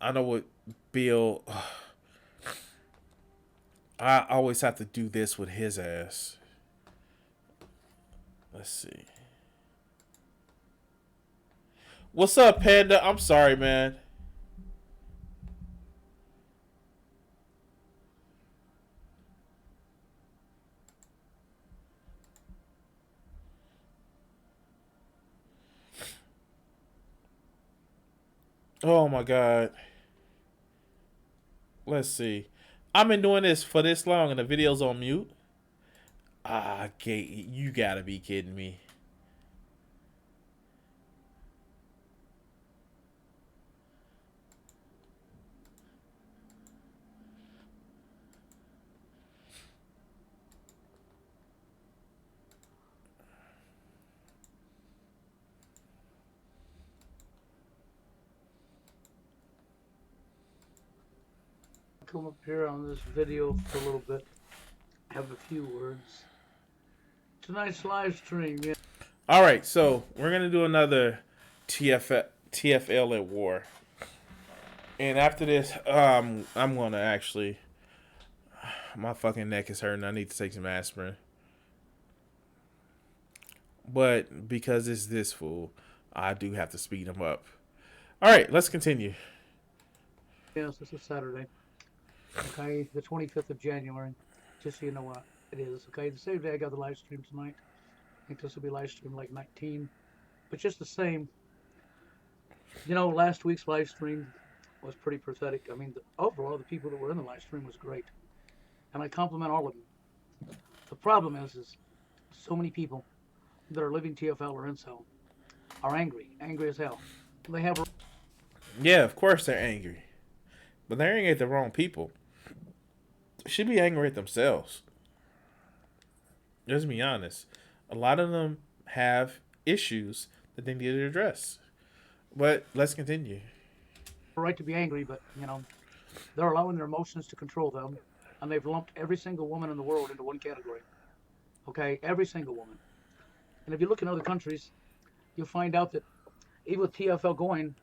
I know what Bill. I always have to do this with his ass. Let's see. What's up, Panda? I'm sorry, man. Oh my god. Let's see. I've been doing this for this long and the video's on mute. Ah, you gotta be kidding me. Come up here on this video for a little bit, have a few words. Tonight's live stream, yeah. All right, so we're gonna do another TFL at war, and after this, I'm gonna actually. My fucking neck is hurting. I need to take some aspirin, but because it's this fool, I do have to speed him up. All right, let's continue. Yes, this is Saturday. Okay, the 25th of January. Just so you know what it is. Okay, the same day I got the live stream tonight. I think this will be live stream like 19. But just the same, last week's live stream was pretty pathetic. I mean, overall, the people that were in the live stream was great. And I compliment all of them. The problem is so many people that are living TFL or INCL are angry as hell. They have. Yeah, of course they're angry, but they're angry at the wrong people. They should be angry at themselves. Let's be honest. A lot of them have issues that they need to address. But let's continue. A right to be angry, but they're allowing their emotions to control them, and they've lumped every single woman in the world into one category. Okay, every single woman. And if you look in other countries, you'll find out that even with TFL going,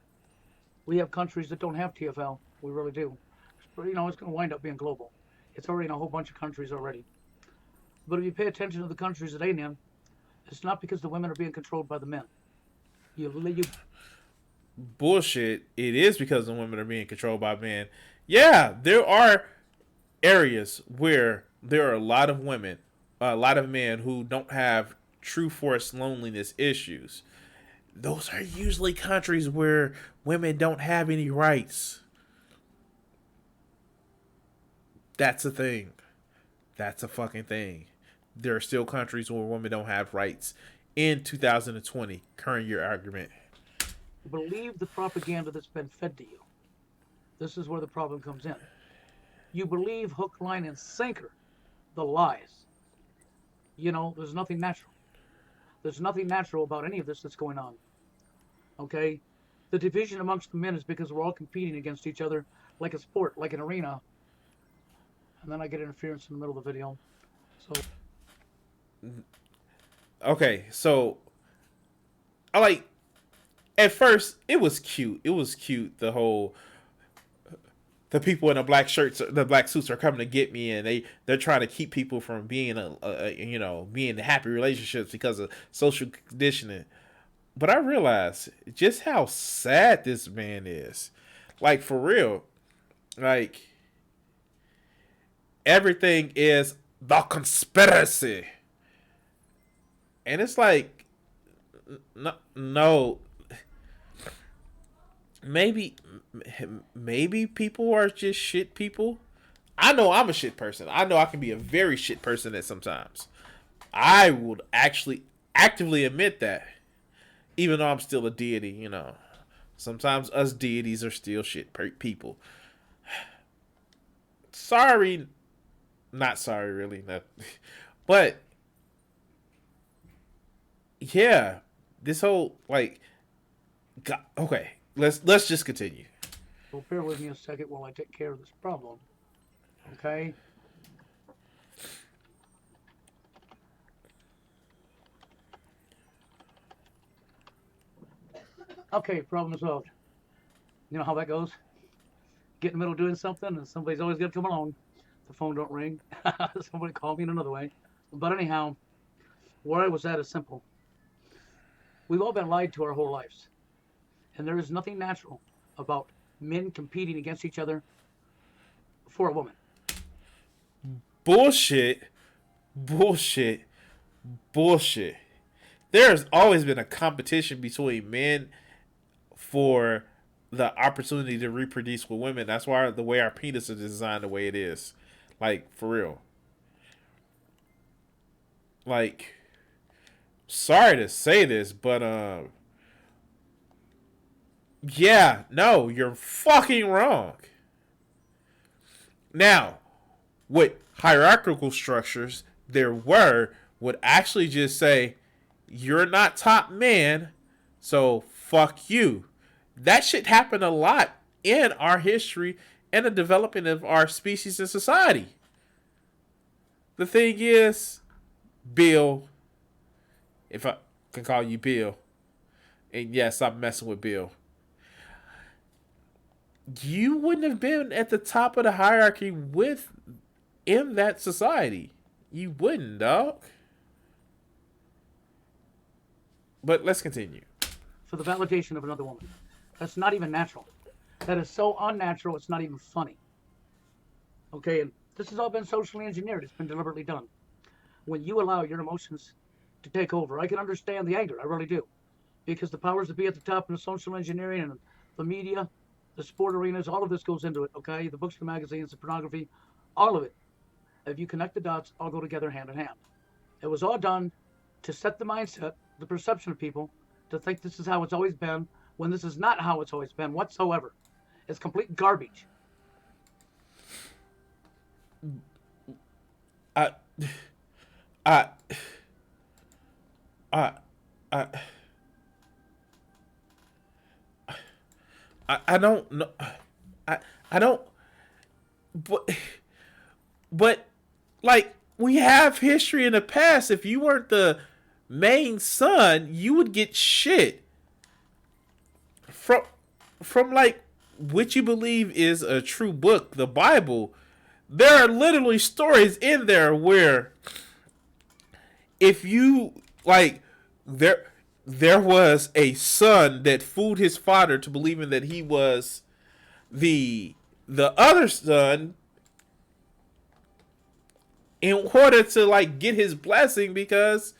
we have countries that don't have TFL. We really do. But, it's going to wind up being global. It's already in a whole bunch of countries already. But if you pay attention to the countries that ain't in, it's not because the women are being controlled by the men. You Bullshit. It is because the women are being controlled by men. Yeah, there are areas where there are a lot of women, a lot of men who don't have true forced loneliness issues. Those are usually countries where women don't have any rights. That's a thing. That's a fucking thing. There are still countries where women don't have rights in 2020, current year argument. believe the propaganda that's been fed to you. This is where the problem comes in. You believe hook, line, and sinker the lies. There's nothing natural. There's nothing natural about any of this that's going on. Okay? The division amongst the men is because we're all competing against each other like a sport, like an arena. And then I get interference in the middle of the video. So Okay, so I like at first it was cute. It was cute the whole the people in the black shirts, the black suits are coming to get me, and they're trying to keep people from being being in happy relationships because of social conditioning. But I realized just how sad this man is. Like for real, like everything is the conspiracy, and it's like no, maybe maybe people are just shit people. I know I'm a shit person. I know I can be a very shit person at sometimes. I would actually actively admit that, even though I'm still a deity. Sometimes us deities are still shit people. Sorry, not sorry, really. No. But yeah, this whole like, God, okay, let's just continue. bear with me a second while I take care of this problem. Okay? Okay, problem solved. You know how that goes? get in the middle of doing something, and somebody's always going to come along. The phone don't ring. Somebody call me in another way. But anyhow, where I was at is simple. We've all been lied to our whole lives, and there is nothing natural about men competing against each other for a woman. Bullshit. Bullshit. Bullshit. There's always been a competition between men for the opportunity to reproduce with women. That's why the way our penis is designed the way it is. Like, for real. Like, sorry to say this, but yeah, no, you're fucking wrong. Now, with hierarchical structures, there would actually just say, you're not top man, so fuck you. That shit happened a lot in our history and the development of our species and society. The thing is, Bill, if I can call you Bill, and yes, I'm messing with Bill, you wouldn't have been at the top of the hierarchy in that society. You wouldn't, dog. But let's continue. For the validation of another woman. That's not even natural. That is so unnatural, it's not even funny. Okay, and this has all been socially engineered. It's been deliberately done. When you allow your emotions to take over, I can understand the anger. I really do. Because the powers that be at the top in the social engineering and the media, the sport arenas, all of this goes into it, okay? The books, the magazines, the pornography, all of it. If you connect the dots, all go together hand in hand. It was all done to set the mindset, the perception of people, to think this is how it's always been, when this is not how it's always been whatsoever. It's complete garbage. I, I, I, I, I don't know. I don't. But, like, we have history in the past. If you weren't the main son, you would get shit from like what you believe is a true book, the Bible. There are literally stories in there where if you like there was a son that fooled his father to believing that he was the other son in order to like get his blessing because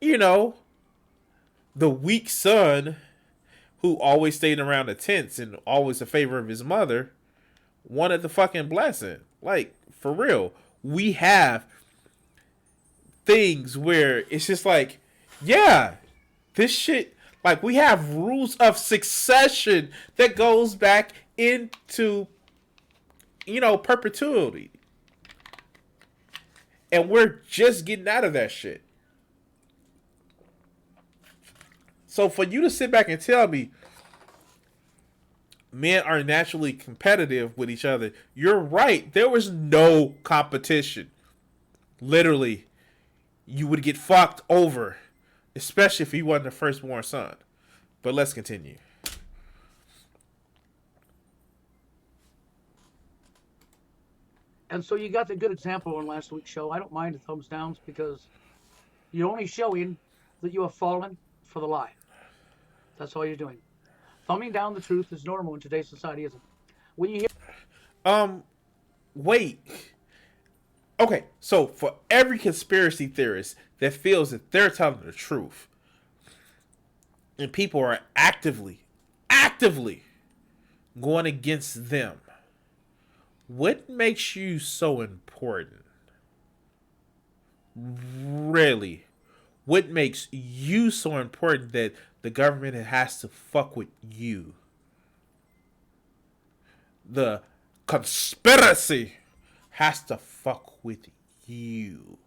the weak son who always stayed around the tents and always in favor of his mother wanted the fucking blessing. Like, for real. We have things where it's just like, yeah, this shit, like, we have rules of succession that goes back into, perpetuity. And we're just getting out of that shit. So for you to sit back and tell me men are naturally competitive with each other, you're right. There was no competition. Literally, you would get fucked over, especially if he wasn't the firstborn son. But let's continue. And so you got the good example in last week's show. I don't mind the thumbs downs because you're only showing that you have fallen for the lie. That's all you're doing. Thumbing down the truth is normal in today's society, isn't it? When you hear wait. Okay, so for every conspiracy theorist that feels that they're telling the truth, and people are actively going against them, what makes you so important? Really? What makes you so important that the government has to fuck with you? The conspiracy has to fuck with you.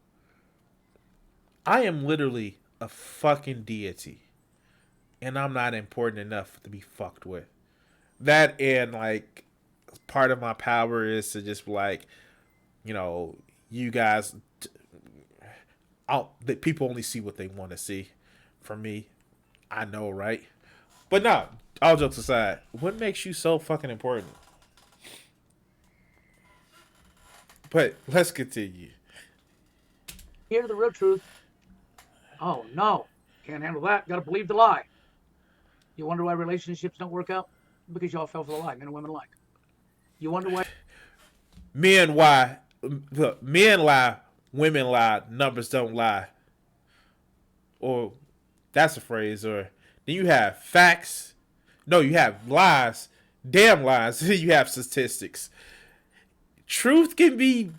I am literally a fucking deity. And I'm not important enough to be fucked with. That and like part of my power is to just be like, you guys, that people only see what they want to see. For me, I know, right? But no, all jokes aside, what makes you so fucking important? But let's continue. Hear the real truth. Oh no, can't handle that. Got to believe the lie. You wonder why relationships don't work out? Because y'all fell for the lie, men and women alike. You wonder why Men lie, look, men lie, women lie, numbers don't lie. Or that's a phrase. Or then you have facts. No, you have lies. Damn lies. You have statistics. Truth can be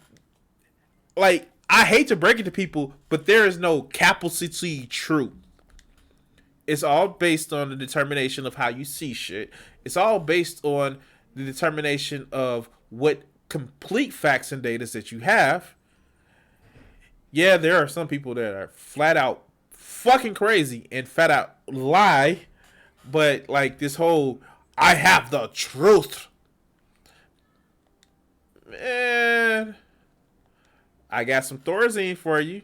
like, I hate to break it to people, but there is no capital C truth. It's all based on the determination of how you see shit. It's all based on the determination of what complete facts and data that you have. Yeah, there are some people that are flat out fucking crazy and flat out lie, but like this whole I have the truth. Man, I got some Thorazine for you.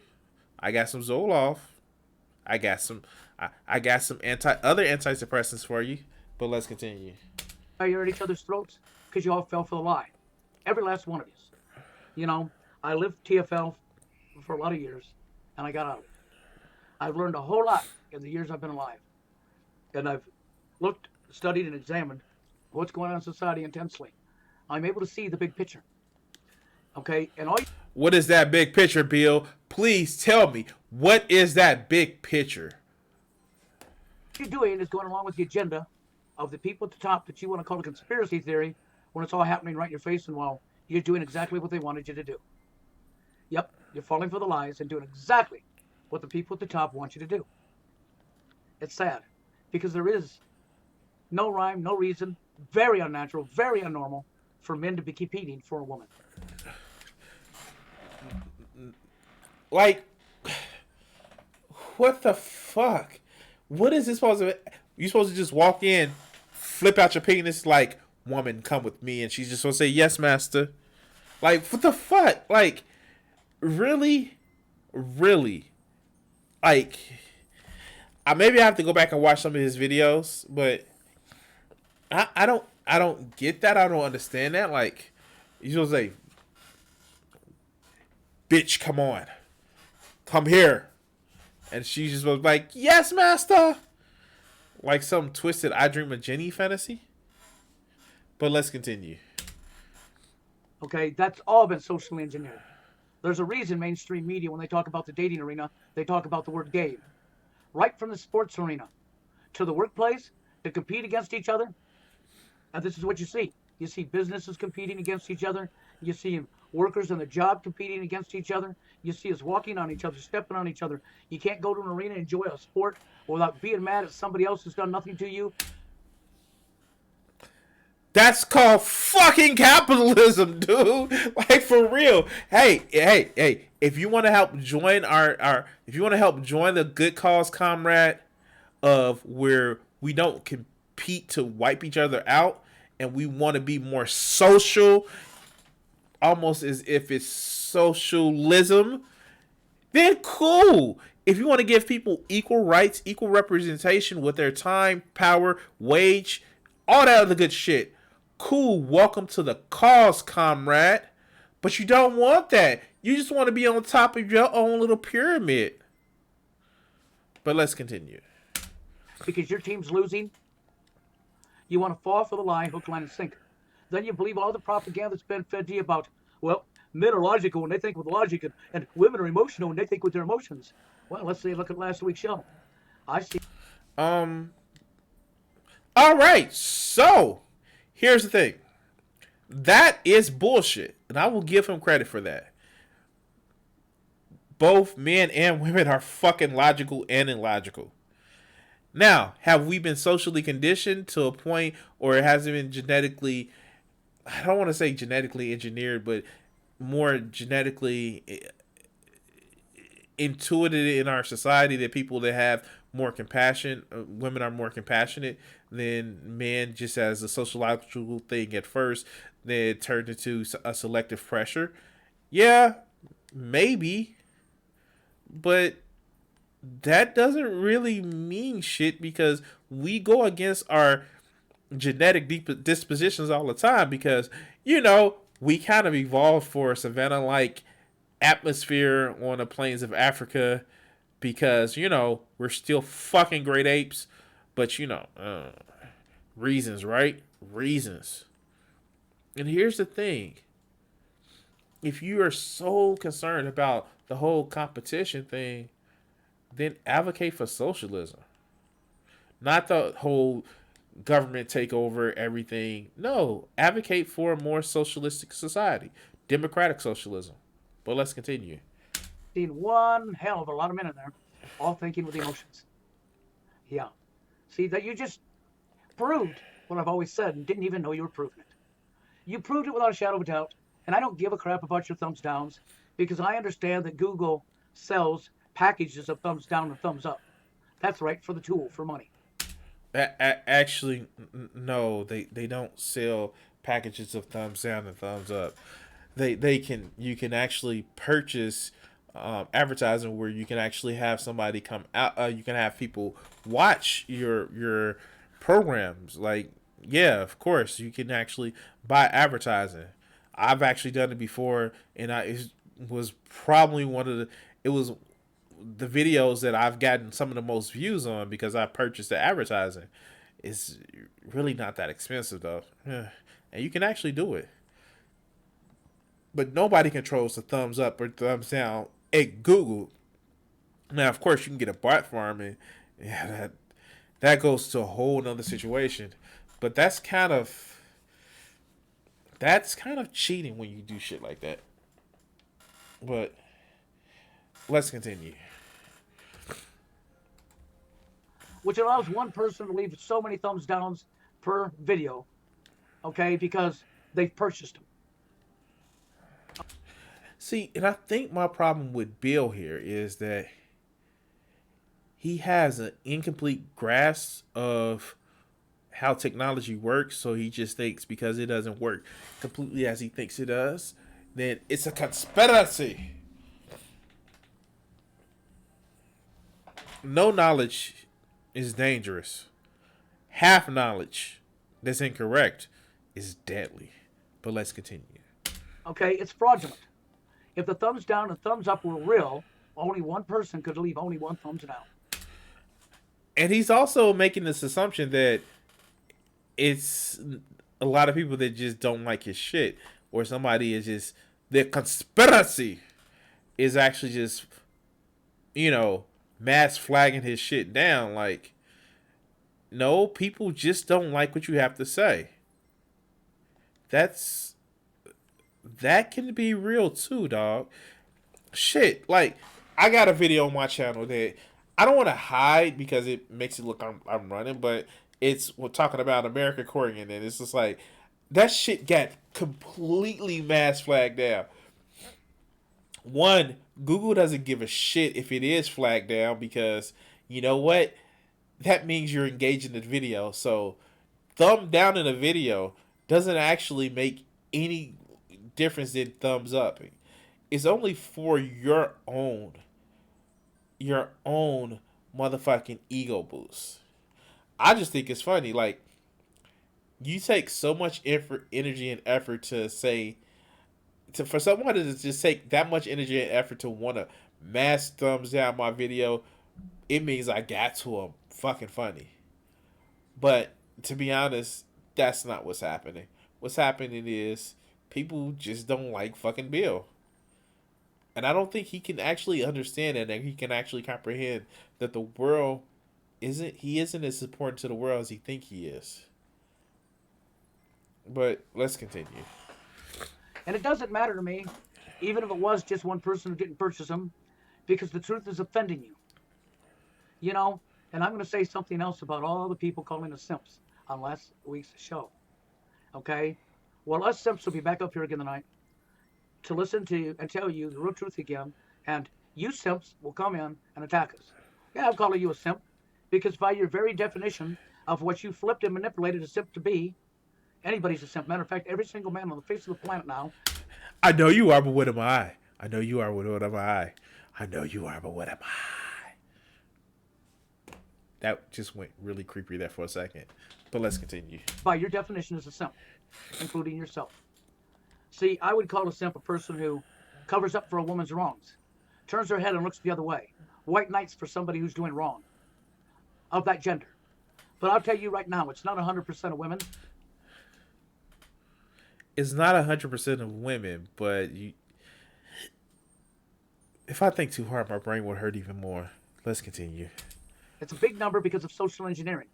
I got some Zoloft. I got some I got some other antidepressants for you. But let's continue. you're at each other's throats? Because you all fell for the lie. Every last one of you. You know, I lived TFL for a lot of years, and I got out of it. I've learned a whole lot in the years I've been alive. And I've looked, studied, and examined what's going on in society intensely. I'm able to see the big picture. Okay? And all What is that big picture, Bill? Please tell me. What is that big picture? you're doing is going along with the agenda of the people at the top that you want to call a conspiracy theory when it's all happening right in your face and while you're doing exactly what they wanted you to do. Yep, you're falling for the lies and doing exactly what the people at the top want you to do. It's sad because there is no rhyme, no reason, very unnatural, very unnormal for men to be competing for a woman. Like, what the fuck? What is this supposed to? You supposed to just walk in, flip out your penis, like, woman, come with me, and she's just supposed to say yes, master. Like, what the fuck? Like, really, like, maybe I have to go back and watch some of his videos, but I don't get that. I don't understand that. Like, you supposed to say, bitch, come here. And she just was like, yes, master. Like some twisted I Dream of Jenny fantasy. But let's continue. Okay, that's all been socially engineered. There's a reason mainstream media, when they talk about the dating arena, they talk about the word game. Right from the sports arena to the workplace to compete against each other. And this is what you see. You see businesses competing against each other. You see workers in the job competing against each other. You see us walking on each other, stepping on each other. You can't go to an arena and enjoy a sport without being mad at somebody else who's done nothing to you. That's called fucking capitalism, dude. Like, for real. Hey. If you want to help join if you want to help join the good cause, comrade, of where we don't compete to wipe each other out, and we want to be more social, almost as if it's socialism, then cool. If you want to give people equal rights, equal representation with their time, power, wage, all that other good shit, cool. Welcome to the cause, comrade. But you don't want that. You just want to be on top of your own little pyramid. But let's continue. Because your team's losing, you want to fall for the lie, hook, line, and sinker. Then you believe all the propaganda that's been fed to you about, well, men are logical when they think with logic, and women are emotional when they think with their emotions. Well, let's say, look at last week's show. I see. All right. So, here's the thing. That is bullshit, and I will give him credit for that. Both men and women are fucking logical and illogical. Now, have we been socially conditioned to a point, or it hasn't been genetically, I don't want to say genetically engineered, but more genetically intuited in our society that people that have more compassion, women are more compassionate than men, just as a sociological thing at first, then it turned into a selective pressure? Yeah, maybe, but that doesn't really mean shit, because we go against our genetic dispositions all the time, because, you know, we kind of evolved for a savannah-like atmosphere on the plains of Africa because we're still fucking great apes, but reasons, right? Reasons. And here's the thing: if you are so concerned about the whole competition thing, then advocate for socialism, not the whole government take over everything. No, advocate for a more socialistic society, democratic socialism. But let's continue. Seen one hell of a lot of men in there, all thinking with emotions. Yeah. See, that you just proved what I've always said and didn't even know you were proving it. You proved it without a shadow of a doubt. And I don't give a crap about your thumbs downs because I understand that Google sells packages of thumbs down and thumbs up. That's right, for the tool, for money. Actually, no, they don't sell packages of thumbs down and thumbs up. They can you can actually purchase advertising where you can actually have somebody come out. You can have people watch your programs. Like, yeah, of course, you can actually buy advertising. I've actually done it before, and it was probably one of the. It was the videos that I've gotten some of the most views on because I purchased the advertising. It's really not that expensive though, and you can actually do it. But nobody controls the thumbs up or thumbs down at Google. Now, of course, you can get a bot farm, and yeah, that goes to a whole nother situation. But that's kind of cheating when you do shit like that. But let's continue. Which allows one person to leave so many thumbs downs per video, okay, because they've purchased them. See, and I think my problem with Bill here is that he has an incomplete grasp of how technology works, so he just thinks because it doesn't work completely as he thinks it does, then it's a conspiracy. No knowledge is dangerous. Half knowledge that's incorrect is deadly. But let's continue. Okay, it's fraudulent. If the thumbs down and thumbs up were real, only one person could leave only one thumbs down. And he's also making this assumption that it's a lot of people that just don't like his shit, or somebody is just the conspiracy is actually just mass flagging his shit down. Like, no, people just don't like what you have to say. That can be real too, dog. Shit, like, I got a video on my channel that I don't want to hide because it makes it look I'm running, but we're talking about American Korean, and it's just like that shit got completely mass flagged down. One, Google doesn't give a shit if it is flagged down because you know what? That means you're engaged in the video. So, thumb down in a video doesn't actually make any difference than thumbs up. It's only for your own motherfucking ego boost. I just think it's funny. Like, you take so much effort, energy, and effort to say for someone to just take that much energy and effort to want to mass thumbs down my video. It means I got to them fucking funny. But to be honest, that's not what's happening. What's happening is people just don't like fucking Bill. And I don't think he can actually understand it, and he can actually comprehend that the world isn't as important to the world as he think he is. But let's continue. And it doesn't matter to me, even if it was just one person who didn't purchase them, because the truth is offending you. You know, and I'm going to say something else about all the people calling us simps on last week's show. Okay? Well, us simps will be back up here again tonight to listen to you and tell you the real truth again. And you simps will come in and attack us. Yeah, I'm calling you a simp because by your very definition of what you flipped and manipulated a simp to be, anybody's a simp. Matter of fact, every single man on the face of the planet now. I know you are, but what am I? I know you are, but what am I? I know you are, but what am I? That just went really creepy there for a second. But let's continue. By your definition is a simp, including yourself. See, I would call a simp a person who covers up for a woman's wrongs, turns her head and looks the other way, white knights for somebody who's doing wrong of that gender. But I'll tell you right now, it's not 100% of women. It's not 100% of women, but if I think too hard, my brain will hurt even more. Let's continue. It's a big number because of social engineering.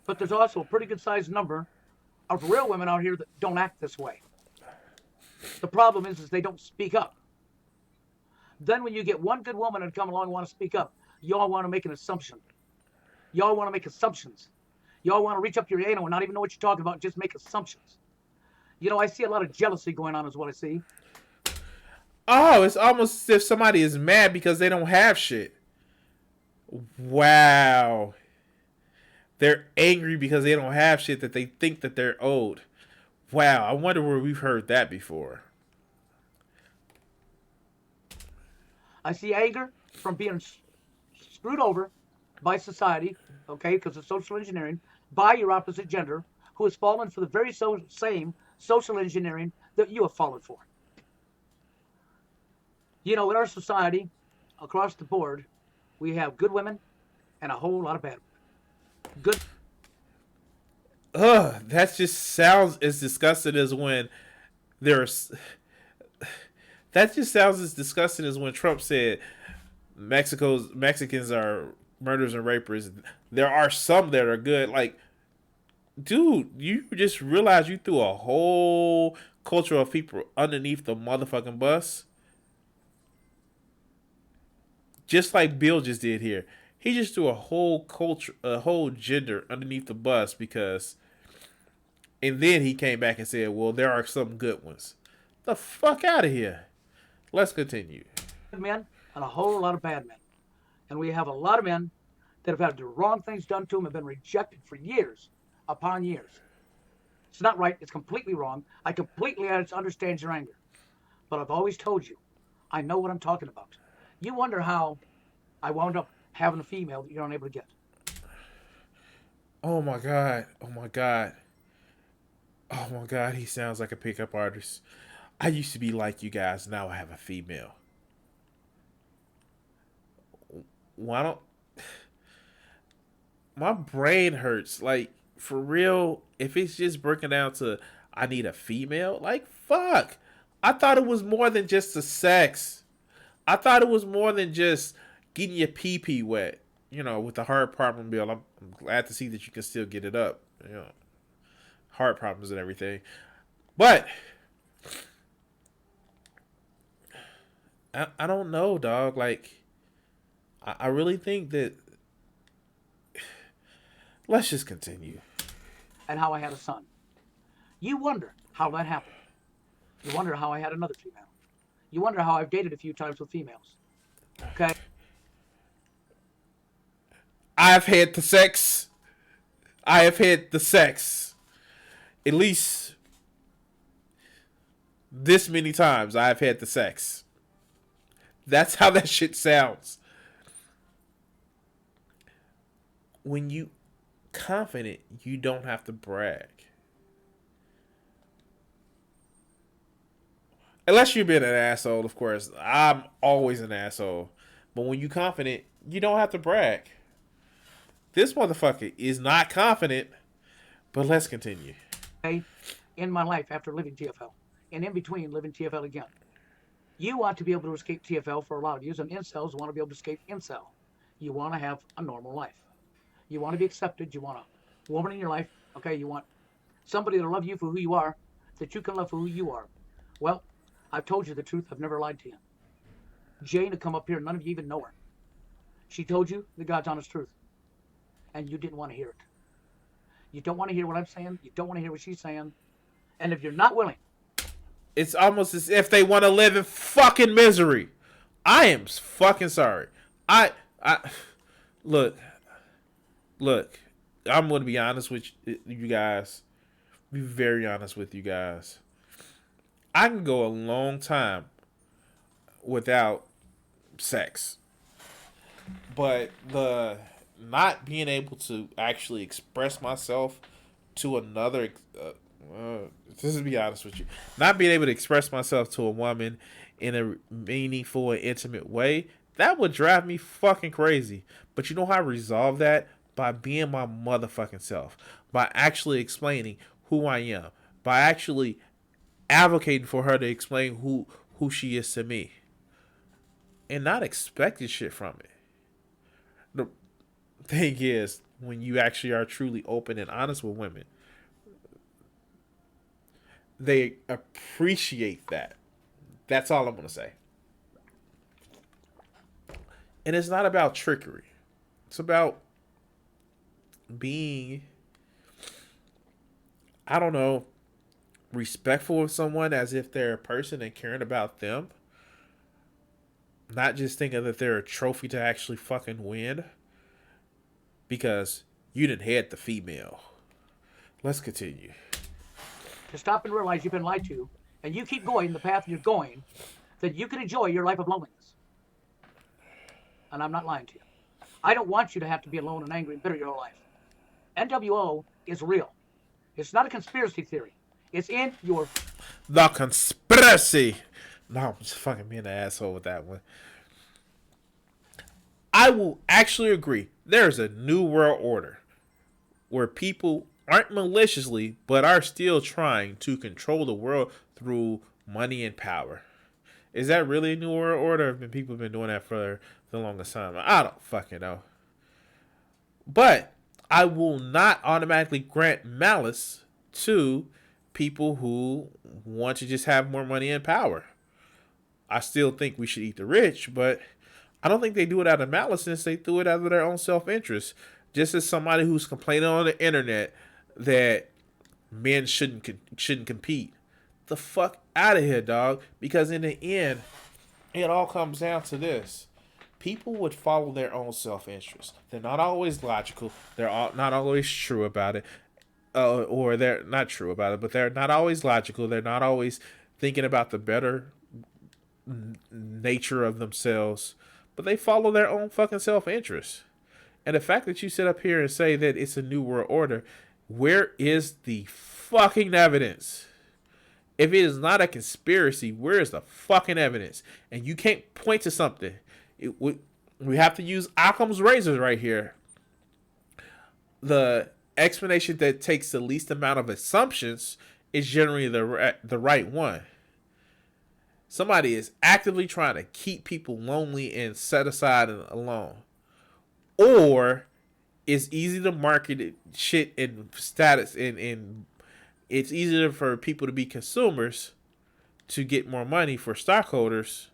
But there's also a pretty good sized number of real women out here that don't act this way. The problem is they don't speak up. Then when you get one good woman and come along and want to speak up, y'all want to make an assumption. Y'all want to make assumptions. Y'all want to reach up your anal and not even know what you're talking about, just make assumptions. You know, I see a lot of jealousy going on is what I see. Oh, it's almost as if somebody is mad because they don't have shit. Wow. They're angry because they don't have shit that they think that they're owed. Wow, I wonder where we've heard that before. I see anger from being screwed over by society, okay, because of social engineering, by your opposite gender, who has fallen for the very same social engineering that you have fallen for. You know, in our society, across the board, we have good women and a whole lot of bad women. Good. Ugh, that just sounds as disgusting as when there's. That just sounds as disgusting as when Trump said Mexicans are murderers and rapers. There are some that are good. Like, dude, you just realized you threw a whole culture of people underneath the motherfucking bus. Just like Bill just did here. He just threw a whole culture, a whole gender underneath the bus because. And then he came back and said, well, there are some good ones. The fuck out of here. Let's continue. Men and a whole lot of bad men. And we have a lot of men that have had the wrong things done to them and been rejected for years upon years. It's not right. It's completely wrong. I completely understand your anger. But I've always told you, I know what I'm talking about. You wonder how I wound up having a female that you're unable to get. Oh my god. Oh my god. Oh my god. He sounds like a pickup artist. I used to be like you guys. Now I have a female. Why don't. My brain hurts. Like, for real, if it's just breaking down to I need a female, like, fuck. I thought it was more than just the sex. I thought it was more than just getting your pee pee wet. You know, with the heart problem bill, I'm glad to see that you can still get it up. You know, heart problems and everything. But I don't know, dog. Like, I really think that. Let's just continue. And how I had a son. You wonder how that happened. You wonder how I had another female. You wonder how I've dated a few times with females. Okay? I've had the sex. I have had the sex. At least this many times I've had the sex. That's how that shit sounds. When you confident, you don't have to brag. Unless you've been an asshole, of course. I'm always an asshole. But when you confident, you don't have to brag. This motherfucker is not confident. But let's continue. In my life after living TFL. And in between living TFL again. You want to be able to escape TFL for a lot of you. And incels want to be able to escape incel. You want to have a normal life. You want to be accepted. You want a woman in your life. Okay, you want somebody to love you for who you are, that you can love for who you are. Well, I've told you the truth. I've never lied to you. Jane had come up here. None of you even know her. She told you the God's honest truth. And you didn't want to hear it. You don't want to hear what I'm saying. You don't want to hear what she's saying. And if you're not willing. It's almost as if they want to live in fucking misery. I am fucking sorry. I look, I'm going to be honest with you guys. Be very honest with you guys. I can go a long time without sex. But the not being able to actually express myself to another Just to be honest with you, not being able to express myself to a woman in a meaningful and intimate way, that would drive me fucking crazy. But you know how I resolve that? By being my motherfucking self. By actually explaining who I am. By actually advocating for her to explain who she is to me. And not expecting shit from it. The thing is, when you actually are truly open and honest with women, they appreciate that. That's all I'm going to say. And it's not about trickery. It's about being, I don't know, respectful of someone as if they're a person and caring about them. Not just thinking that they're a trophy to actually fucking win. Because you didn't hit the female. Let's continue. To stop and realize you've been lied to, and you keep going the path you're going, then you can enjoy your life of loneliness. And I'm not lying to you. I don't want you to have to be alone and angry and bitter your whole life. NWO is real. It's not a conspiracy theory. It's in your... The conspiracy. No, I'm just fucking being an asshole with that one. I will actually agree. There's a new world order where people aren't maliciously, but are still trying to control the world through money and power. Is that really a new world order? Have people been doing that for the longest time? I don't fucking know. But I will not automatically grant malice to people who want to just have more money and power. I still think we should eat the rich, but I don't think they do it out of maliceness. They do it out of their own self-interest. Just as somebody who's complaining on the internet that men shouldn't compete. The fuck out of here, dog. Because in the end, it all comes down to this. People would follow their own self-interest. They're not always logical. They're not always true about it. Or they're not true about it, but they're not always logical. They're not always thinking about the better nature of themselves. But they follow their own fucking self-interest. And the fact that you sit up here and say that it's a new world order, where is the fucking evidence? If it is not a conspiracy, where is the fucking evidence? And you can't point to something. We have to use Occam's razors right here. The explanation that takes the least amount of assumptions is generally the right one. Somebody is actively trying to keep people lonely and set aside and alone. Or it's easy to market shit and status and it's easier for people to be consumers to get more money for stockholders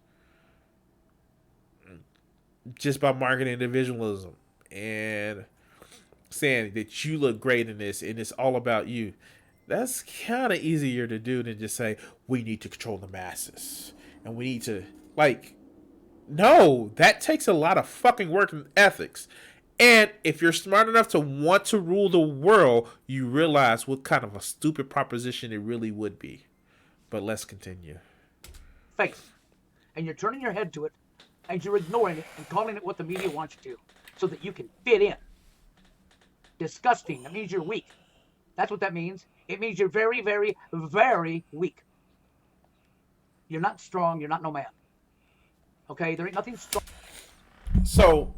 just by marketing individualism and saying that you look great in this and it's all about you. That's kind of easier to do than just say we need to control the masses and we need to no, that takes a lot of fucking work and ethics. And if you're smart enough to want to rule the world, you realize what kind of a stupid proposition it really would be. But let's continue. Faith. And you're turning your head to it, and you're ignoring it and calling it what the media wants you to, so that you can fit in. Disgusting. That means you're weak. That's what that means. It means you're very, very, very weak. You're not strong. You're not no man. Okay? There ain't nothing strong. So,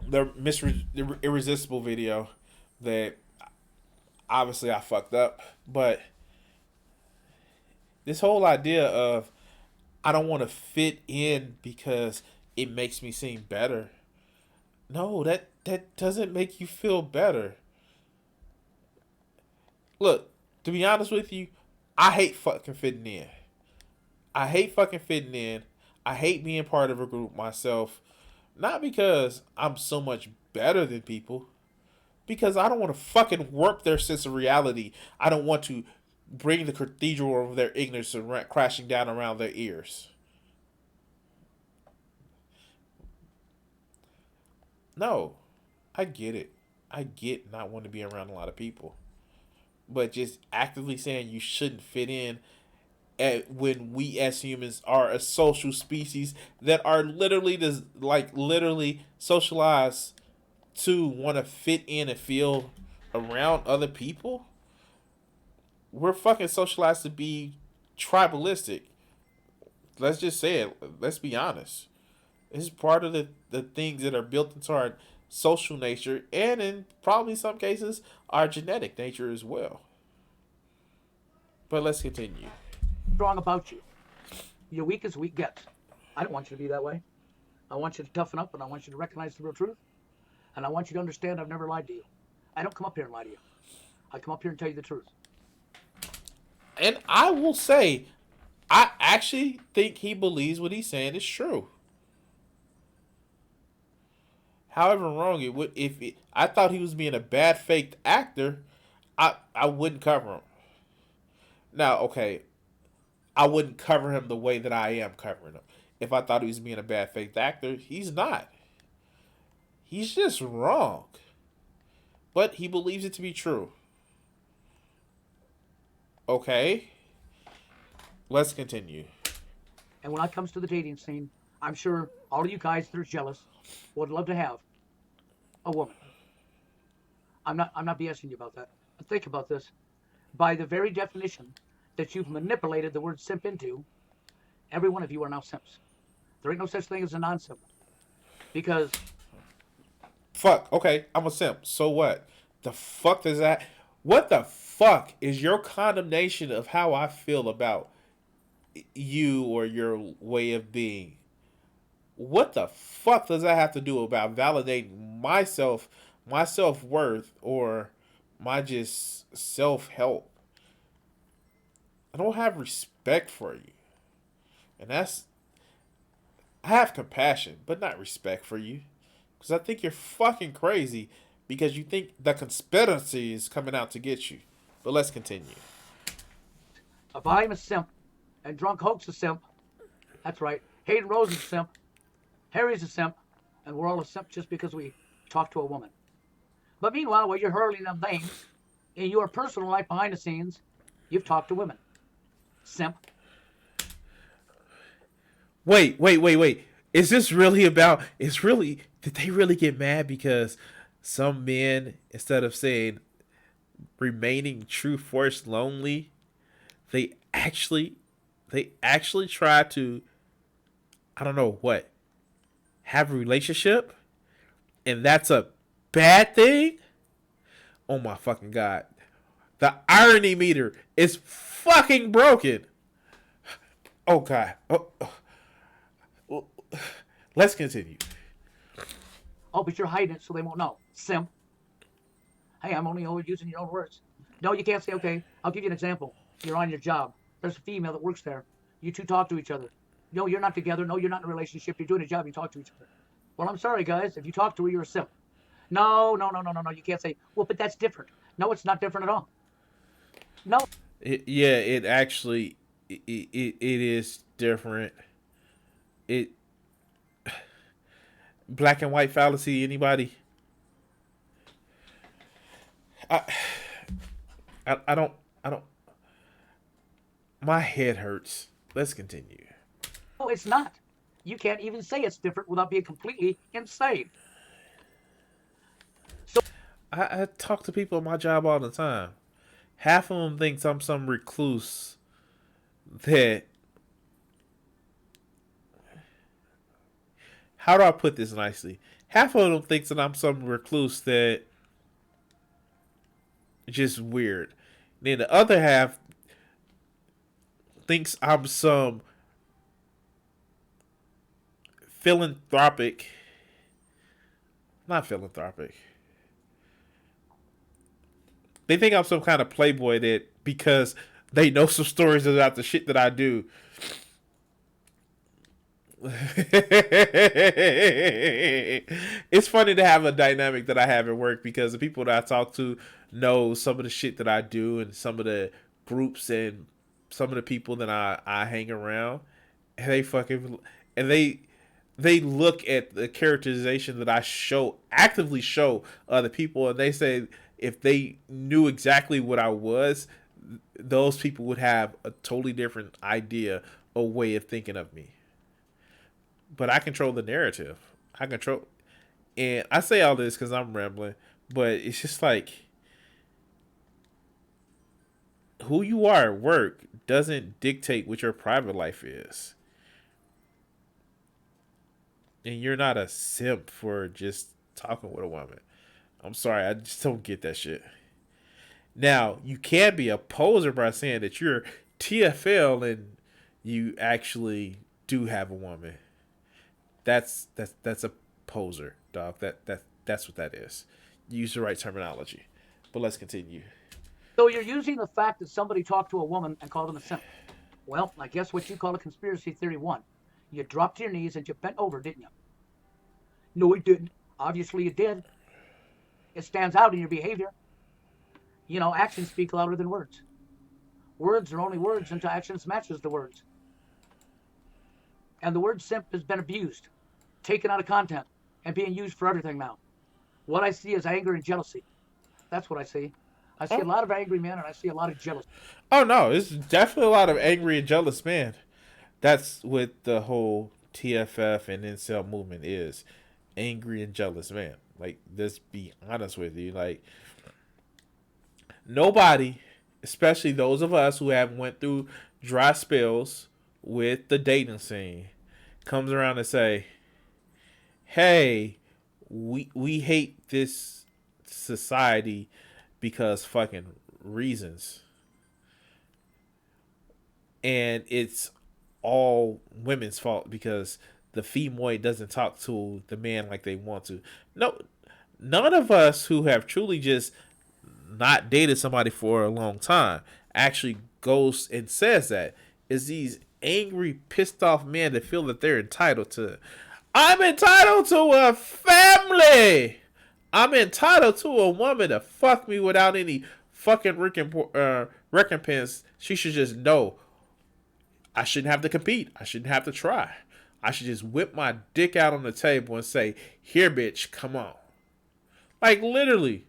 the Irresistible video that obviously I fucked up, but this whole idea of I don't want to fit in because it makes me seem better. No, that doesn't make you feel better. Look, to be honest with you, I hate fucking fitting in. I hate fucking fitting in. I hate being part of a group myself. Not because I'm so much better than people. Because I don't want to fucking warp their sense of reality. I don't want to bring the cathedral of their ignorance crashing down around their ears. No, I get it. I get not wanting to be around a lot of people. But just actively saying you shouldn't fit in when we as humans are a social species that are literally socialized to want to fit in and feel around other people. we're fucking socialized to be tribalistic. Let's just say it. Let's be honest. It's part of the things that are built into our social nature, and in probably some cases our genetic nature as well. But let's continue. Strong about you. You're weak as weak gets. I don't want you to be that way. I want you to toughen up, and I want you to recognize the real truth. And I want you to understand I've never lied to you. I don't come up here and lie to you. I come up here and tell you the truth. And I will say, I actually think he believes what he's saying is true. However wrong it would, I thought he was being a bad faked actor, I wouldn't cover him. Now, okay, I wouldn't cover him the way that I am covering him. If I thought he was being a bad faked actor, he's not. He's just wrong. But he believes it to be true. Okay. Let's continue. And when it comes to the dating scene, I'm sure all of you guys that are jealous would love to have a woman. I'm not BSing you about that. But think about this. By the very definition that you've manipulated the word simp into, every one of you are now simps. There ain't no such thing as a non-simp. Because Fuck. Okay, I'm a simp. So what? The fuck does that? What the fuck is your condemnation of how I feel about you or your way of being? What the fuck does that have to do about validating myself, my self worth, or my just self help? I don't have respect for you. And I have compassion, but not respect for you. Because I think you're fucking crazy because you think the conspiracy is coming out to get you. But let's continue. if I'm a simp and Drunk Hoke's a simp, that's right, Hayden Rose is a simp, Harry's a simp, and we're all a simp just because we talk to a woman. But meanwhile, while you're hurling them names, in your personal life behind the scenes, you've talked to women. Simp. Wait. Is this really about? Is really? Did they really get mad because some men, instead of saying remaining true force lonely, they actually, try to, I don't know what, have a relationship, and that's a bad thing? Oh my fucking god. The irony meter is fucking broken. Oh god. Let's continue. Oh, but you're hiding it so they won't know. Simp. Hey, I'm only using your own words. No, you can't say, okay, I'll give you an example. You're on your job. There's a female that works there. You two talk to each other. No, you're not together. No, you're not in a relationship. You're doing a job. You talk to each other. Well, I'm sorry, guys. If you talk to her, you're a simp. No. You can't say, well, but that's different. No, it's not different at all. No. It actually, it is different. It black and white fallacy. Anybody? I, I don't. My head hurts. Let's continue. No, it's not. You can't even say it's different without being completely insane. So I talk to people at my job all the time. Half of them thinks I'm some recluse that. How do I put this nicely? Half of them thinks that I'm some recluse that just weird. Then the other half thinks I'm some philanthropic. Not philanthropic. They think I'm some kind of playboy that because they know some stories about the shit that I do. It's funny to have a dynamic that I have at work because the people that I talk to know some of the shit that I do and some of the groups and some of the people that I hang around. And they look at the characterization that I actively show other people, and they say if they knew exactly what I was, those people would have a totally different idea or way of thinking of me. But I control the narrative. And I say all this because I'm rambling, but it's just like who you are at work doesn't dictate what your private life is. And you're not a simp for just talking with a woman. I'm sorry, I just don't get that shit. Now, you can be a poser by saying that you're TFL and you actually do have a woman. That's a poser, dog. That's what that is. Use the right terminology. But let's continue. So you're using the fact that somebody talked to a woman and called him a simp. Well, I guess what you call a conspiracy theory one. You dropped to your knees and you bent over, didn't you? No, it didn't. Obviously, it did. It stands out in your behavior. You know, actions speak louder than words. Words are only words until actions matches the words. And the word simp has been abused, taken out of content, and being used for everything now. What I see is anger and jealousy. That's what I see. I see a lot of angry men and I see a lot of jealousy. Oh no, it's definitely a lot of angry and jealous men. That's what the whole TFF and INCL movement is. Angry and jealous man. Like, let's be honest with you. Like, nobody, especially those of us who have went through dry spells with the dating scene, comes around and say, "Hey, we hate this society because fucking reasons." And it's all women's fault because the femoid doesn't talk to the man like they want to. No, none of us who have truly just not dated somebody for a long time actually goes and says that. Is these angry, pissed off men that feel that they're entitled to. I'm entitled to a family. I'm entitled to a woman to fuck me without any fucking recompense. She should just know I shouldn't have to compete. I shouldn't have to try. I should just whip my dick out on the table and say, "Here, bitch, come on." Like, literally.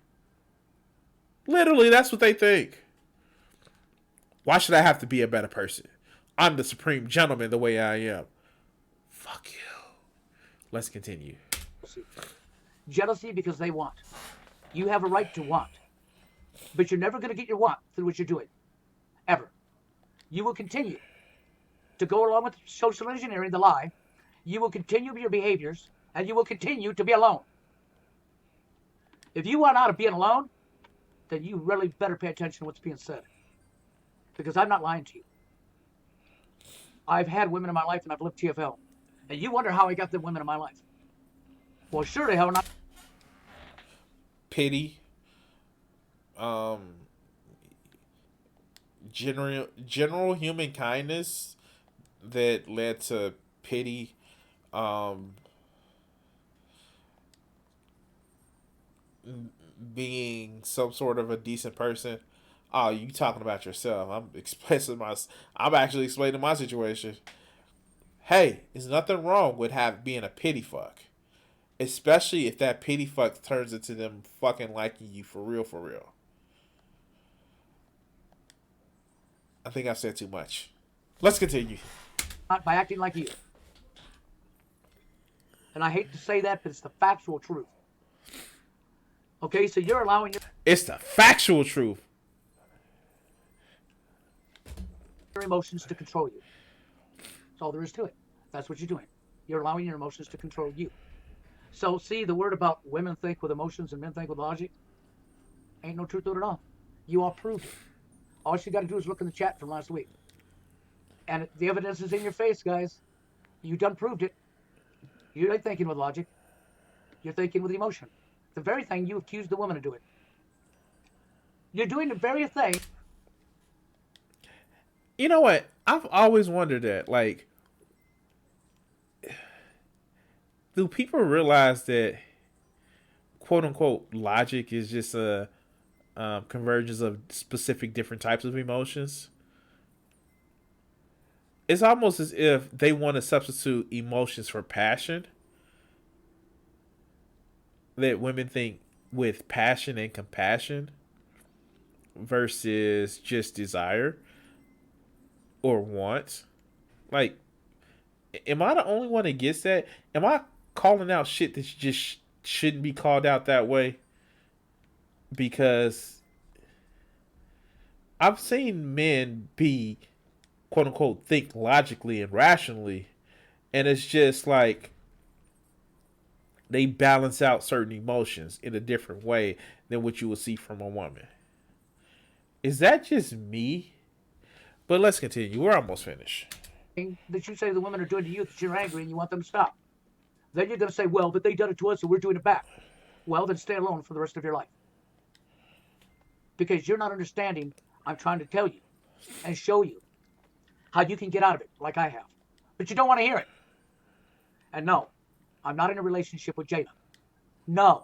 Literally, that's what they think. Why should I have to be a better person? I'm the supreme gentleman the way I am. Fuck you. Let's continue. Jealousy because they want. You have a right to want. But you're never going to get your want through what you're doing. Ever. You will continue to go along with social engineering, the lie. You will continue with your behaviors, and you will continue to be alone. If you want out of being alone, then you really better pay attention to what's being said. Because I'm not lying to you. I've had women in my life, and I've lived TFL. And you wonder how I got them women in my life. Well, sure the hell not. Pity. General human kindness that led to pity. Being some sort of a decent person. Oh, you talking about yourself? I'm actually explaining my situation. Hey, there's nothing wrong with being a pity fuck, especially if that pity fuck turns into them fucking liking you for real, for real. I think I've said too much. Let's continue. Not by acting like you. And I hate to say that, but it's the factual truth. Okay, so you're allowing It's the factual truth. your emotions to control you. That's all there is to it. That's what you're doing. You're allowing your emotions to control you. So see, the word about women think with emotions and men think with logic, ain't no truth to it at all. You all proved it. All you got to do is look in the chat from last week. And the evidence is in your face, guys. You done proved it. You ain't thinking with logic. You're thinking with emotion. The very thing you accused the woman of doing. You're doing the very thing. You know what? I've always wondered that. Like, do people realize that, quote unquote, logic is just a convergence of specific different types of emotions? It's almost as if they want to substitute emotions for passion. That women think with passion and compassion versus just desire or want. Like, am I the only one that gets that? Am I calling out shit that just shouldn't be called out that way? Because I've seen men be quote unquote think logically and rationally, and it's just like they balance out certain emotions in a different way than what you would see from a woman. Is that just me? But let's continue. We're almost finished. That you say the women are doing to you that you're angry and you want them to stop. Then you're going to say, well, but they done it to us, so we're doing it back. Well, then stay alone for the rest of your life. Because you're not understanding. I'm trying to tell you and show you how you can get out of it, like I have. But you don't want to hear it. And no, I'm not in a relationship with Jada. No.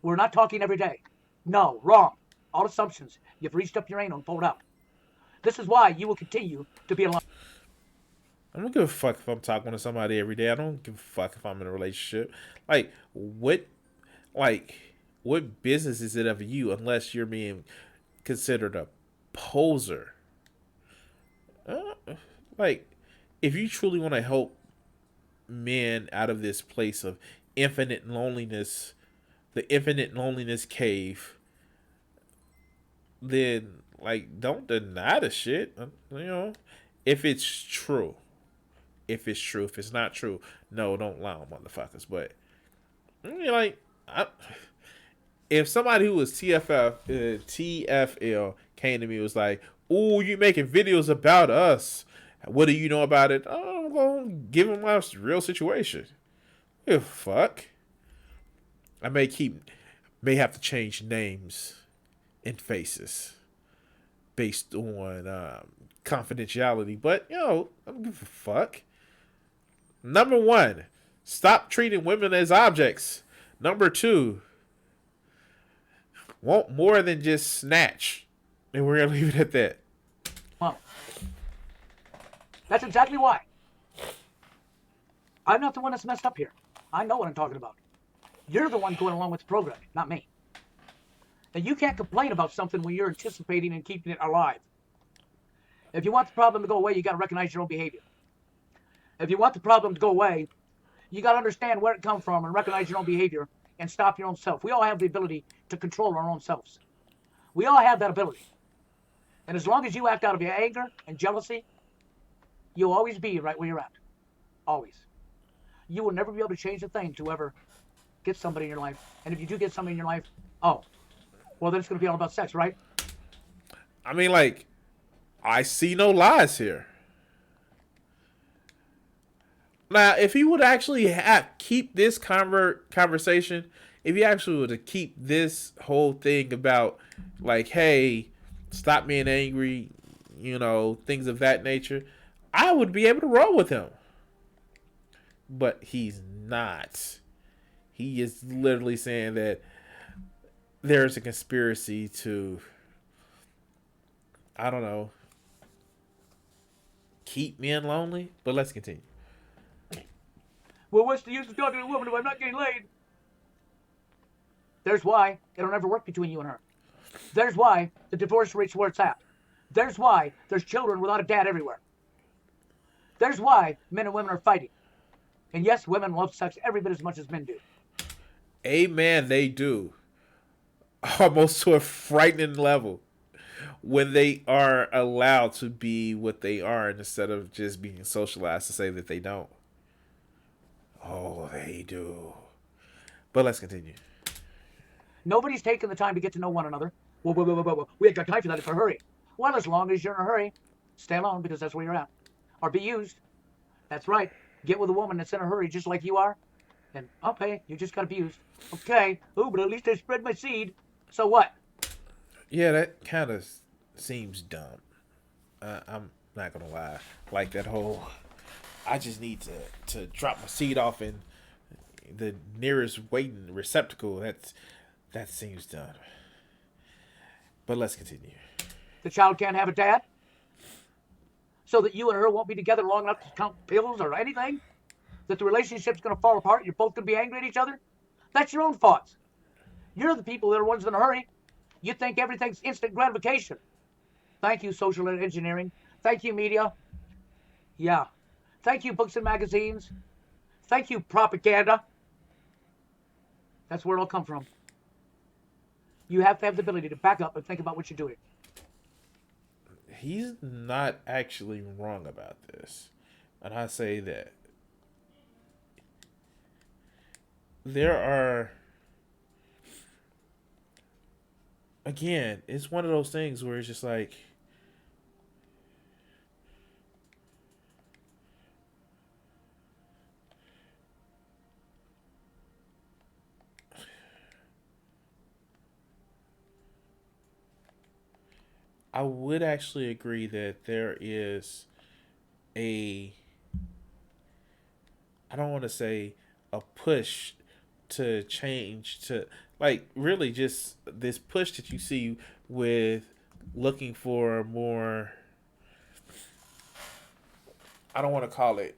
We're not talking every day. No, wrong. All assumptions. You've reached up your anal and pulled out. This is why you will continue to be alone. I don't give a fuck if I'm talking to somebody every day. I don't give a fuck if I'm in a relationship. Like like what business is it of you unless you're being considered a poser? Like, if you truly want to help men out of this place of infinite loneliness, the infinite loneliness cave, then like don't deny the shit. You know, if it's true. If it's true. If it's not true, no, don't lie on motherfuckers. But you know, like, if somebody who was TFL came to me and was like, "Ooh, you making videos about us? What do you know about it?" Oh, I'm gonna give him my real situation. Give a fuck. I may have to change names and faces based on confidentiality, but you know, I don't give a fuck. Number one, stop treating women as objects. Number two, want more than just snatch. And we're going to leave it at that. Well, that's exactly why. I'm not the one that's messed up here. I know what I'm talking about. You're the one going along with the program, not me. And you can't complain about something when you're anticipating and keeping it alive. If you want the problem to go away, you got to recognize your own behavior. If you want the problem to go away, you got to understand where it comes from and recognize your own behavior and stop your own self. We all have the ability to control our own selves. We all have that ability. And as long as you act out of your anger and jealousy, you'll always be right where you're at. Always. You will never be able to change a thing to ever get somebody in your life. And if you do get somebody in your life, oh, well, then it's going to be all about sex, right? I mean, like, I see no lies here. Now, if he would actually keep this conversation, if he actually would to keep this whole thing about, like, hey, stop being angry, you know, things of that nature, I would be able to roll with him. But he's not. He is literally saying that there's a conspiracy to, I don't know, keep men lonely. But let's continue. Well, what's the use of talking to a woman if I'm not getting laid? There's why it'll never work between you and her. There's why the divorce rate's where it's at. There's why there's children without a dad everywhere. There's why men and women are fighting. And yes, women love sex every bit as much as men do. Amen, they do. Almost to a frightening level. When they are allowed to be what they are instead of just being socialized to say that they don't. Oh, they do. But let's continue. Nobody's taking the time to get to know one another. Whoa. We ain't got time for that. It's a hurry. Well, as long as you're in a hurry, stay alone because that's where you're at. Or be used. That's right. Get with a woman that's in a hurry just like you are. And, okay, you just got abused. Okay. Oh, but at least I spread my seed. So what? Yeah, that kind of seems dumb. I'm not going to lie. Like that whole... I just need to drop my seed off in the nearest waiting receptacle. That seems dumb. But let's continue. The child can't have a dad? So that you and her won't be together long enough to count pills or anything? That the relationship's going to fall apart and you're both going to be angry at each other? That's your own thoughts. You're the people that are ones in a hurry. You think everything's instant gratification. Thank you, social engineering. Thank you, media. Yeah. Thank you, books and magazines. Thank you, propaganda. That's where it'll come from. You have to have the ability to back up and think about what you're doing. he's not actually wrong about this. And I say that there are, again, it's one of those things where it's just like, I would actually agree that there is a, I don't want to say a push to change to, like, really just this push that you see with looking for more, I don't want to call it,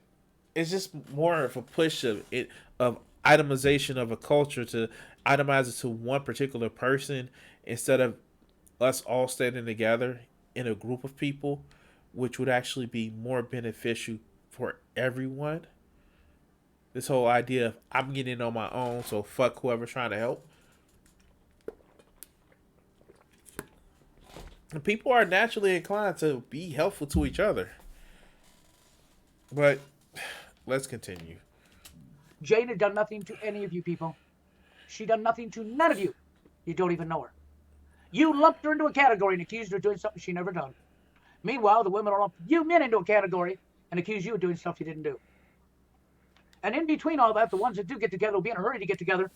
it's just more of a push of it, of itemization of a culture to itemize it to one particular person instead of us all standing together in a group of people, which would actually be more beneficial for everyone. This whole idea of I'm getting on my own, so fuck whoever's trying to help. And people are naturally inclined to be helpful to each other. But let's continue. Jane had done nothing to any of you people. She done nothing to none of you. You don't even know her. You lumped her into a category and accused her of doing something she never done. Meanwhile, the women will lump you men into a category and accuse you of doing stuff you didn't do. And in between all that, the ones that do get together will be in a hurry to get together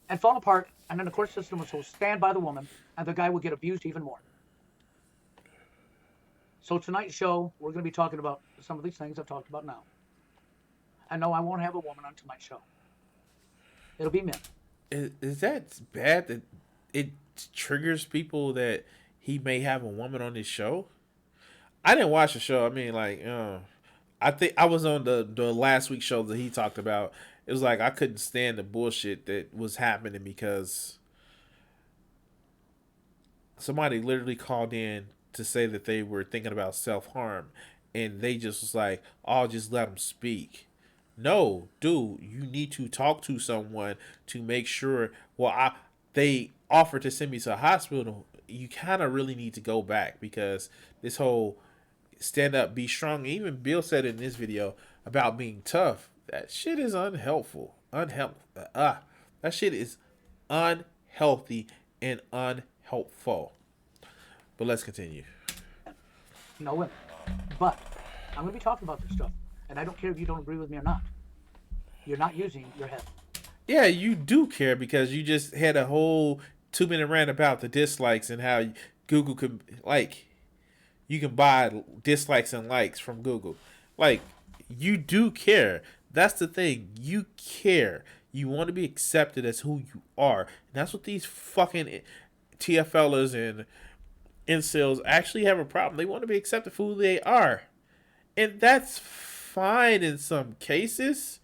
and fall apart, and then the court system will stand by the woman, and the guy will get abused even more. So tonight's show, we're going to be talking about some of these things I've talked about now. And no, I won't have a woman on tonight's show. It'll be men. Is that bad that it triggers people that he may have a woman on his show? I didn't watch the show. I mean, like, I think I was on the last week's show that he talked about. It was like I couldn't stand the bullshit that was happening because somebody literally called in to say that they were thinking about self-harm, and they just was like, "Oh, just let them speak." No, dude, you need to talk to someone to make sure. Well, they offered to send me to a hospital. You kind of really need to go back because this whole stand up, be strong. Even Bill said in this video about being tough. That shit is unhelpful. That shit is unhealthy and unhelpful. But let's continue. No women. But I'm going to be talking about this stuff. And I don't care if you don't agree with me or not. You're not using your head. Yeah, you do care because you just had a whole 2 minute rant about the dislikes and how Google could, like, you can buy dislikes and likes from Google. Like, you do care. That's the thing. You care. You want to be accepted as who you are. And that's what these fucking TFLers and INCLs actually have a problem. They want to be accepted for who they are. And that's fine in some cases,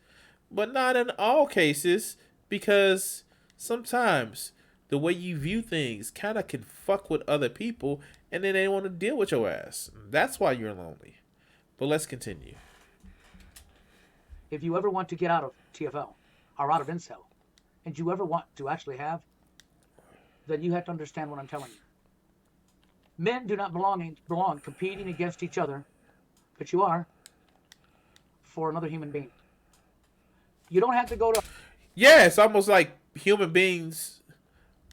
but not in all cases, because sometimes the way you view things kind of can fuck with other people, and then they want to deal with your ass. That's why you're lonely. But let's continue. If you ever want to get out of TFL or out of INCL, and you ever want to actually have, then you have to understand what I'm telling you. Men do not belong competing against each other, but you are, for another human being. You don't have to go to... Yeah, it's almost like human beings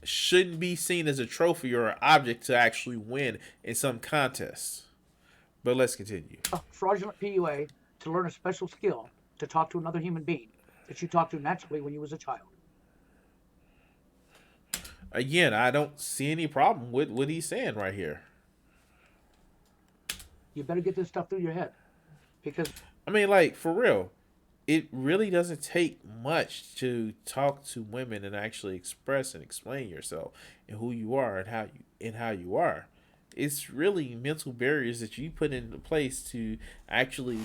shouldn't be seen as a trophy or an object to actually win in some contests. But let's continue. Fraudulent PUA to learn a special skill to talk to another human being that you talked to naturally when you was a child. Again, I don't see any problem with what he's saying right here. You better get this stuff through your head. Because... I mean, like, for real, it really doesn't take much to talk to women and actually express and explain yourself and who you are and how you are. It's really mental barriers that you put into place to actually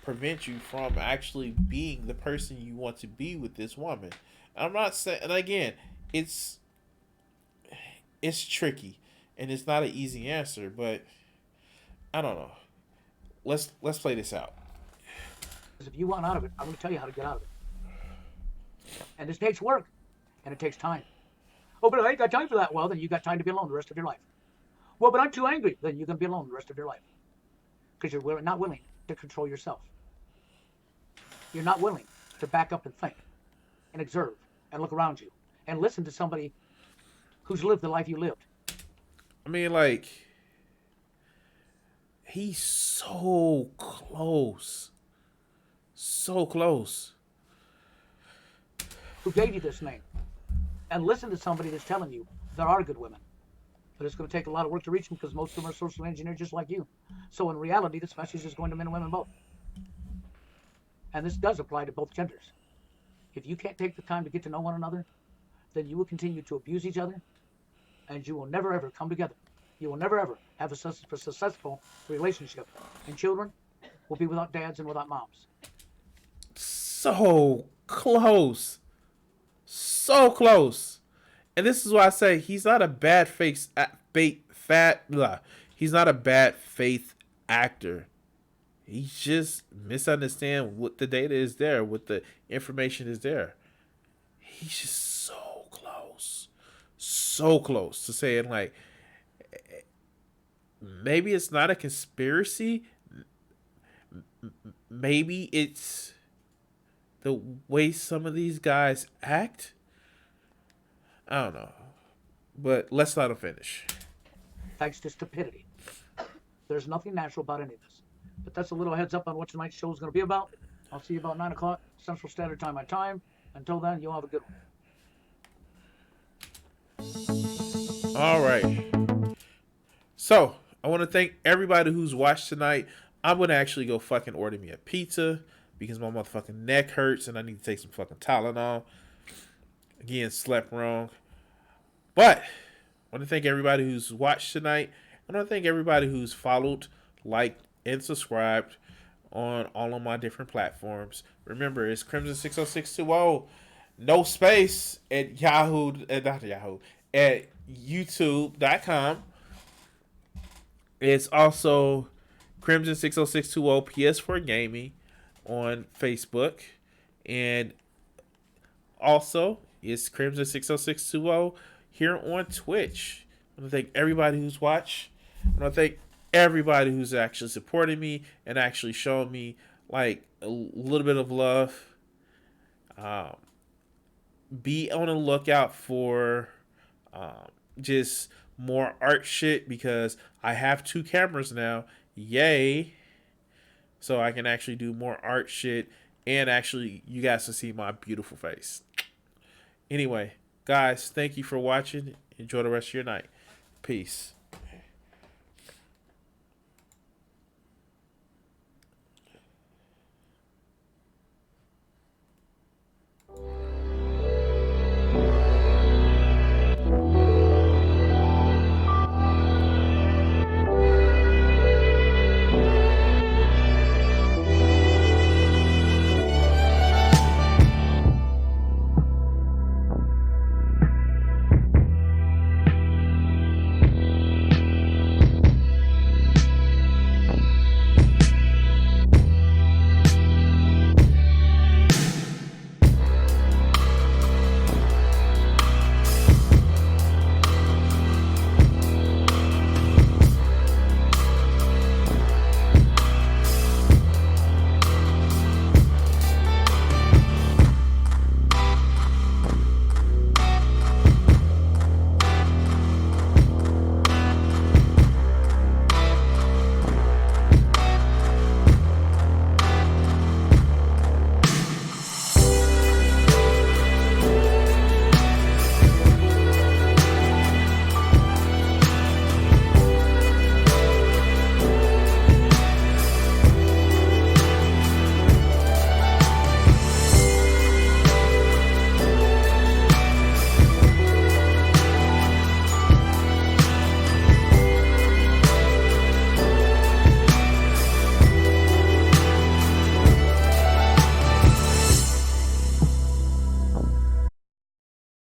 prevent you from actually being the person you want to be with this woman. I'm not saying, and again, it's tricky and it's not an easy answer, but I don't know. Let's play this out. If you want out of it, I'm going to tell you how to get out of it. And this takes work, and it takes time. Oh, but I ain't got time for that. Well, then you got time to be alone the rest of your life. Well, but I'm too angry. Then you're going to be alone the rest of your life because you're not willing to control yourself. You're not willing to back up and think and observe and look around you and listen to somebody who's lived the life you lived. I mean, like, he's so close. So close. Who gave you this name? And listen to somebody that's telling you there are good women. But it's going to take a lot of work to reach them because most of them are socially engineered just like you. So in reality, this message is going to men and women both. And this does apply to both genders. If you can't take the time to get to know one another, then you will continue to abuse each other and you will never ever come together. You will never ever have a successful relationship. And children will be without dads and without moms. So close. So close. And this is why I say he's not a bad face he's not a bad faith actor. He just misunderstands what the data is there, what the information is there. He's just so close to saying like maybe it's not a conspiracy. Maybe it's the way some of these guys act. I don't know, but let's let him finish. Thanks to stupidity. There's nothing natural about any of this. But that's a little heads up on what tonight's show is going to be about. I'll see you about 9 o'clock Central Standard Time my time. Until then, you'll have a good one. All right. So, I want to thank everybody who's watched tonight. I'm going to actually go fucking order me a pizza because my motherfucking neck hurts and I need to take some fucking Tylenol. Again, slept wrong. But, I want to thank everybody who's watched tonight. I want to thank everybody who's followed, liked, and subscribed on all of my different platforms. Remember, it's Crimson60620, no space at Yahoo, not Yahoo, at YouTube.com. It's also Crimson60620 PS4 Gaming on Facebook. And also, it's Crimson60620 here on Twitch. I want to thank everybody who's watched. I want to thank everybody who's actually supporting me and actually showing me like a little bit of love. Be on the lookout for just more art shit because I have 2 cameras now. Yay. So I can actually do more art shit and actually you guys can see my beautiful face. Anyway, guys, thank you for watching. Enjoy the rest of your night. Peace.